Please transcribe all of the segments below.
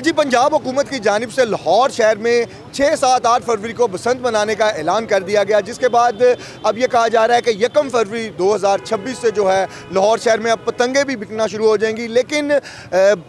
जी पंजाब हुकूमत की जानिब से लाहौर शहर में 6, 7, 8 फरवरी को बसंत मनाने का ऐलान कर दिया गया, जिसके बाद अब ये कहा जा रहा है कि 1 फरवरी 2026 से जो है लाहौर शहर में अब पतंगें भी बिकना शुरू हो जाएंगी। लेकिन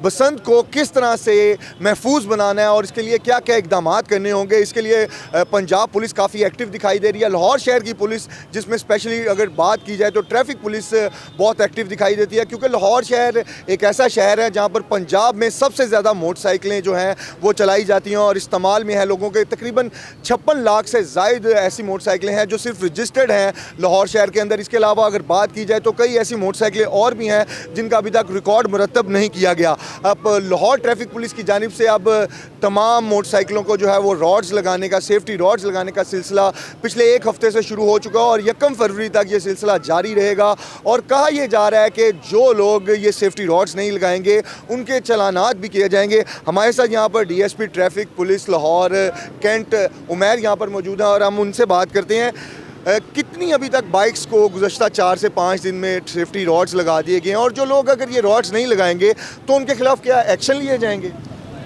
बसंत को किस तरह से महफूज बनाना है और इसके लिए क्या क्या इकदाम करने होंगे, इसके लिए पंजाब पुलिस काफ़ी एक्टिव दिखाई दे रही है। लाहौर शहर की पुलिस, जिसमें स्पेशली अगर बात की जाए तो ट्रैफिक पुलिस बहुत एक्टिव दिखाई देती है, क्योंकि लाहौर शहर एक ऐसा शहर है जहाँ पर पंजाब में सबसे ज़्यादा मोटरसाइकिलें जो हैं वो चलाई जाती हैं और इस्तेमाल में है लोगों के। तकरीबन 56 लाख से ज़ायद ऐसी मोटरसाइकिलें हैं जो सिर्फ रजिस्टर्ड हैं लाहौर शहर के अंदर। इसके अलावा अगर बात की जाए तो कई ऐसी मोटरसाइकिलें और भी हैं जिनका अभी तक रिकॉर्ड मुरतब नहीं किया गया। अब लाहौर ट्रैफिक पुलिस की जानिब से अब तमाम मोटरसाइकिलों को जो है वो रॉड्स लगाने का, सेफ्टी रॉड्स लगाने का सिलसिला पिछले 1 हफ्ते से शुरू हो चुका है और 1 फरवरी तक ये सिलसिला जारी रहेगा। और कहा यह जा रहा है कि जो लोग ये सेफ्टी रॉड्स नहीं लगाएंगे उनके चलानात भी किए जाएंगे। हमारे साथ यहाँ पर DSP traffic police Lahore cantt Umair यहाँ पर मौजूद हैं और हम उनसे बात करते हैं। कितनी अभी तक बाइक्स को गुज़श्ता 4 से 5 दिन में सेफ्टी रॉड्स लगा दिए गए हैं और जो लोग अगर ये रॉड्स नहीं लगाएंगे तो उनके खिलाफ क्या एक्शन लिए जाएंगे?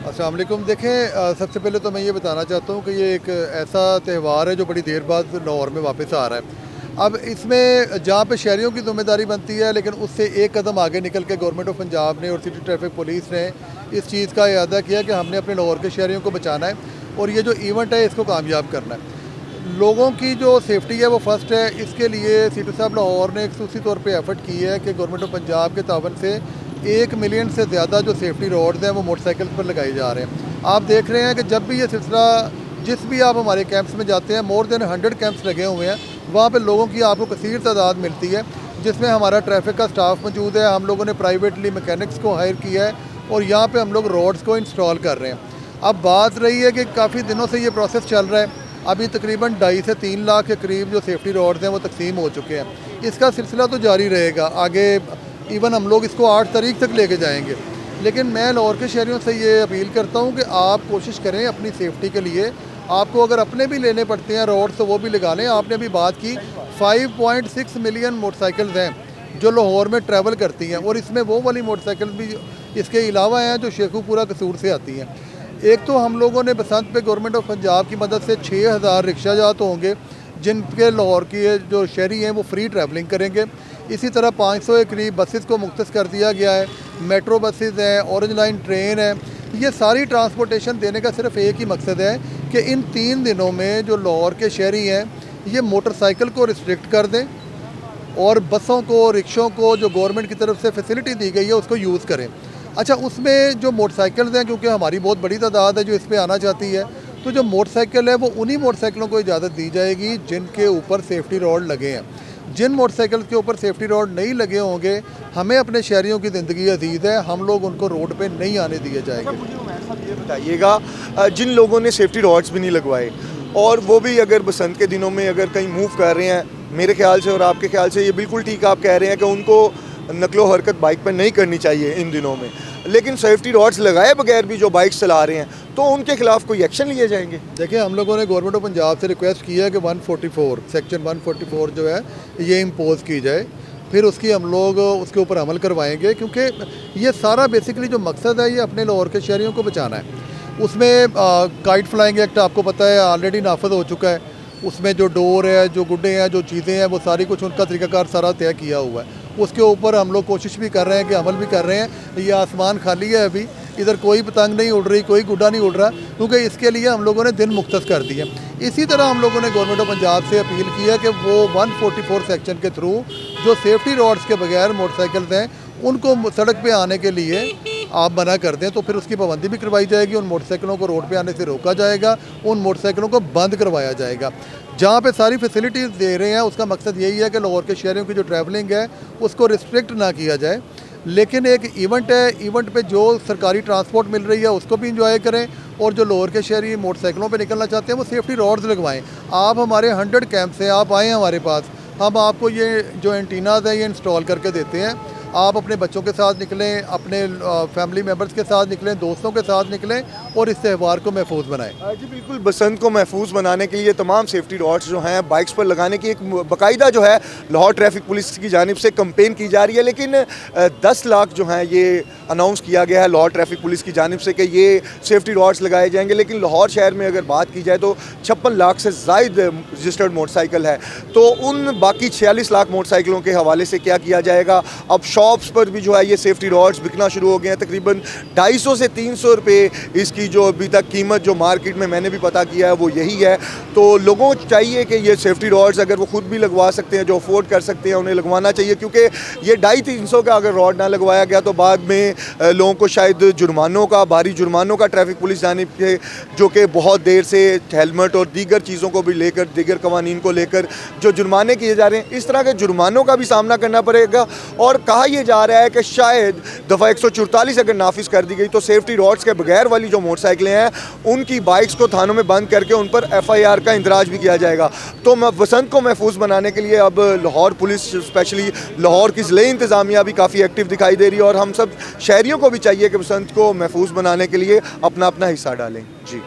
अस्सलाम वालेकुम। देखें, सबसे पहले तो मैं ये बताना चाहता हूँ कि ये एक ऐसा त्यौहार है जो बड़ी देर बाद लाहौर में वापस आ रहा है। अब इसमें जहाँ पे शहरियों की ज़िम्मेदारी बनती है, लेकिन उससे एक कदम आगे निकल के गवर्नमेंट ऑफ पंजाब ने और सिटी ट्रैफिक पुलिस ने इस चीज़ का इरादा किया कि हमने अपने लाहौर के शहरियों को बचाना है और ये जो इवेंट है इसको कामयाब करना है। लोगों की जो सेफ्टी है वो फर्स्ट है। इसके लिए सिटी साहब लाहौर ने खसूसी तौर पर एफर्ट की है कि गवर्नमेंट ऑफ पंजाब के तावन से 1 मिलियन से ज़्यादा जो सेफ्टी रोड्स हैं वो मोटरसाइकिल पर लगाए जा रहे हैं। आप देख रहे हैं कि जब भी ये सिलसिला, जिस भी आप हमारे कैंप्स में जाते हैं, मोर देन 100 कैंप्स लगे हुए हैं, वहाँ पे लोगों की आपको कसीर तादाद मिलती है, जिसमें हमारा ट्रैफिक का स्टाफ मौजूद है। हम लोगों ने प्राइवेटली मैकेनिक्स को हायर किया है और यहाँ पे हम लोग रोड्स को इंस्टॉल कर रहे हैं। अब बात रही है कि काफ़ी दिनों से ये प्रोसेस चल रहा है। अभी तकरीबन 2.5 से 3 लाख के करीब जो सेफ्टी रोड्स हैं वो तकसीम हो चुके हैं। इसका सिलसिला तो जारी रहेगा आगे, इवन हम लोग इसको 8 तारीख तक लेके जाएंगे। लेकिन मैं लाहौर के शहरियों से ये अपील करता हूँ कि आप कोशिश करें अपनी सेफ्टी के लिए। आपको अगर अपने भी लेने पड़ते हैं रोड्स तो वो भी लगा लें। आपने अभी बात की 5.6 मिलियन मोटरसाइकिल्स हैं जो लाहौर में ट्रैवल करती हैं और इसमें वो वाली मोटरसाइकिल भी इसके अलावा हैं जो शेखुपुरा कसूर से आती हैं। एक तो हम लोगों ने बसंत पे गवर्नमेंट ऑफ पंजाब की मदद से 6000 रिक्शा जात होंगे जिनके लाहौर की जो शहरी हैं वो फ्री ट्रैवलिंग करेंगे। इसी तरह 500 के करीब बसेस को मुख्तस कर दिया गया है। मेट्रो बसेस हैं, ऑरेंज लाइन ट्रेन है। ये सारी ट्रांसपोर्टेशन देने का सिर्फ एक ही मकसद है कि इन 3 दिनों में जो लाहौर के शहरी हैं ये मोटरसाइकिल को रिस्ट्रिक्ट कर दें और बसों को, रिक्शों को जो गवर्नमेंट की तरफ से फैसिलिटी दी गई है उसको यूज़ करें। अच्छा, उसमें जो मोटरसाइकिल्स हैं, क्योंकि हमारी बहुत बड़ी तादाद है जो इस पर आना चाहती है, तो जो मोटरसाइकिल है वो उन्हीं मोटरसाइकिलों को इजाज़त दी जाएगी जिनके ऊपर सेफ्टी रॉड लगे हैं। जिन मोटरसाइकिल के ऊपर सेफ्टी रॉड नहीं लगे होंगे, हमें अपने शहरियों की ज़िंदगी अजीज़ है, हम लोग उनको रोड पे नहीं आने दिए जाएंगे। मुझे उमैर साहब ये बताइएगा, जिन लोगों ने सेफ्टी रॉड्स भी नहीं लगवाए और वो भी अगर बसंत के दिनों में अगर कहीं मूव कर रहे हैं, मेरे ख्याल से और आपके ख्याल से ये बिल्कुल ठीक आप कह रहे हैं कि उनको नकलो हरकत बाइक पर नहीं करनी चाहिए इन दिनों में, लेकिन सेफ्टी रॉड्स लगाए बगैर भी जो बाइक्स चला रहे हैं तो उनके खिलाफ कोई एक्शन लिए जाएंगे? देखिए, हम लोगों ने गवर्नमेंट ऑफ पंजाब से रिक्वेस्ट की है कि 144 सेक्शन 144 जो है ये इम्पोज़ की जाए, फिर उसकी हम लोग उसके ऊपर अमल करवाएंगे, क्योंकि ये सारा बेसिकली जो मकसद है ये अपने लाहौर के शहरियों को बचाना है। उसमें काइट फ्लाइंग एक्ट आपको पता है ऑलरेडी नाफज हो चुका है। उसमें जो डोर है, जो गुड्डे हैं, जो चीज़ें हैं, वो सारी कुछ उनका तरीक़ाकार सारा तय किया हुआ है। उसके ऊपर हम लोग कोशिश भी कर रहे हैं कि अमल भी कर रहे हैं। ये आसमान खाली है, अभी इधर कोई पतंग नहीं उड़ रही, कोई गुड्डा नहीं उड़ रहा, क्योंकि इसके लिए हम लोगों ने दिन मुख्तस कर दिए। इसी तरह हम लोगों ने गवर्नमेंट ऑफ पंजाब से अपील की है कि वो 144 सेक्शन के थ्रू जो सेफ्टी रॉड्स के बगैर मोटरसाइकिल्स हैं उनको सड़क पे आने के लिए आप मना कर दें, तो फिर उसकी पाबंदी भी करवाई जाएगी। उन मोटरसाइकिलों को रोड पे आने से रोका जाएगा, उन मोटरसाइकिलों को बंद करवाया जाएगा। जहाँ पे सारी फैसिलिटीज़ दे रहे हैं उसका मकसद यही है कि लाहौर के शहरियों की जो ट्रैवलिंग है उसको रिस्ट्रिक्ट ना किया जाए। लेकिन एक इवेंट है, इवेंट पे जो सरकारी ट्रांसपोर्ट मिल रही है उसको भी इंजॉय करें और जो लाहौर के शहरी मोटरसाइकिलों पे निकलना चाहते हैं वो सेफ्टी रॉड्स लगवाएं। आप हमारे 100 कैंप से आप आएँ हमारे पास, हम आपको ये जो एंटीनाज है ये इंस्टॉल करके देते हैं। आप अपने बच्चों के साथ निकलें, अपने फैमिली मेम्बर्स के साथ निकलें, दोस्तों के साथ निकलें और इस त्यौहार को महफूज बनाएं। जी बिल्कुल, बसंत को महफूज बनाने के लिए तमाम सेफ्टी रॉड्स जो हैं बाइक्स पर लगाने की एक बाकायदा जो है लाहौर ट्रैफिक पुलिस की जानिब से कंपेन की जा रही है, लेकिन 10 लाख जो हैं ये अनाउंस किया गया है लाहौर ट्रैफिक पुलिस की जानिब से कि ये सेफ्टी रॉड्स लगाए जाएंगे, लेकिन लाहौर शहर में अगर बात की जाए तो 56 लाख से ज़ायद रजिस्टर्ड मोटरसाइकिल है। तो उन बाकी 46 लाख मोटरसाइकिलों के हवाले से क्या किया जाएगा? अब शॉप्स पर भी जो है ये सेफ्टी रॉड्स बिकना शुरू हो गए हैं। तकरीबन 250 से 300 रुपये इसकी जो अभी तक कीमत जो मार्केट में मैंने भी पता किया है वो यही है। तो लोगों को चाहिए कि ये सेफ्टी रॉड्स अगर वो खुद भी लगवा सकते हैं, जो अफोर्ड कर सकते हैं, उन्हें लगवाना चाहिए, क्योंकि ये 250-300 का अगर रॉड ना लगवाया गया तो बाद में लोगों को शायद जुर्मानों का, भारी जुर्मानों का ट्रैफिक पुलिस जानिब के, जो कि बहुत देर से हेलमेट और दीगर चीज़ों को भी लेकर, दीगर कवानीन को लेकर जो जुर्माने किए जा रहे हैं, इस तरह के जुर्मानों का भी सामना करना पड़ेगा। और कहा यह जा रहा है कि शायद दफ़ा 144 अगर नाफिज कर दी गई तो सेफ्टी रॉड्स के बगैर वाली जो मोटरसाइकिलें हैं उनकी बाइक्स को थानों में बंद करके उन पर FIR का इंदराज भी किया जाएगा। तो बसंत को महफूज बनाने के लिए अब लाहौर पुलिस, स्पेशली लाहौर की ज़िले इंतज़ामिया भी काफ़ी एक्टिव दिखाई दे रही है, और हम सब शहरियों को भी चाहिए कि बसंत को महफूज बनाने के लिए अपना अपना हिस्सा डालें। जी।